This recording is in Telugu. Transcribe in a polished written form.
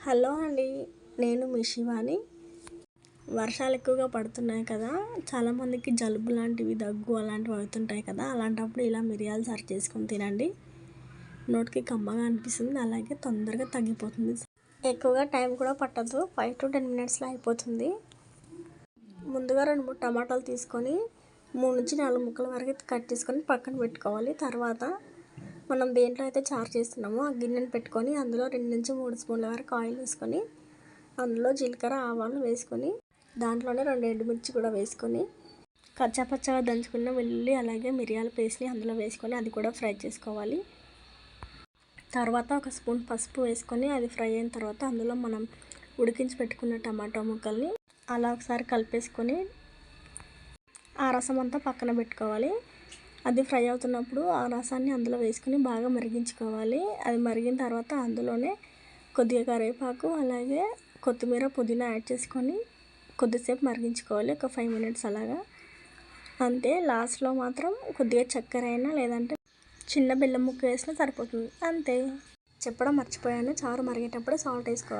హలో అండి, నేను మీ శివాని. వర్షాలు ఎక్కువగా పడుతున్నాయి కదా, చాలామందికి జలుబు లాంటివి, దగ్గు అలాంటివి అవుతుంటాయి కదా. అలాంటప్పుడు ఇలా మిరియాలు సారు చేసుకొని తినండి. నోటికి కమ్మగా అనిపిస్తుంది, అలాగే తొందరగా తగ్గిపోతుంది. ఎక్కువగా టైం కూడా పట్టదు, 5 to 10 minutesలో అయిపోతుంది. ముందుగా 2-3 టమాటాలు తీసుకొని 3 నుంచి 4 ముక్కల వరకు కట్ చేసుకొని పక్కన పెట్టుకోవాలి. తర్వాత మనం దేంట్లో అయితే చారు చేస్తున్నామో ఆ గిన్నెను పెట్టుకొని అందులో 2 నుంచి 3 స్పూన్ల వరకు ఆయిల్ వేసుకొని అందులో జీలకర్ర, ఆవాలు వేసుకొని దాంట్లోనే 2 ఎండుమిర్చి కూడా వేసుకొని కచ్చాపచ్చగా దంచుకున్న వెల్లుల్లి అలాగే మిరియాల పేస్ట్ని అందులో వేసుకొని అది కూడా ఫ్రై చేసుకోవాలి. తర్వాత 1 స్పూన్ పసుపు వేసుకొని అది ఫ్రై అయిన తర్వాత అందులో మనం ఉడికించి పెట్టుకున్న టమాటో ముక్కల్ని అలా ఒకసారి కలిపేసుకొని ఆ రసం అంతా పక్కన పెట్టుకోవాలి. అది ఫ్రై అవుతున్నప్పుడు ఆ రసాన్ని అందులో వేసుకొని బాగా మరిగించుకోవాలి. అది మరిగిన తర్వాత అందులోనే కొద్దిగా కరివేపాకు అలాగే కొత్తిమీర, పుదీనా యాడ్ చేసుకొని కొద్దిసేపు మరిగించుకోవాలి, ఒక 5 minutes అలాగా. అంతే. లాస్ట్లో మాత్రం కొద్దిగా చక్కెర అయినా లేదంటే చిన్న బెల్లం ముక్క వేసినా సరిపోతుంది. అంతే. చెప్పడం మర్చిపోయాను, చారు మరిగేటప్పుడు సాల్ట్ వేసుకోవాలి.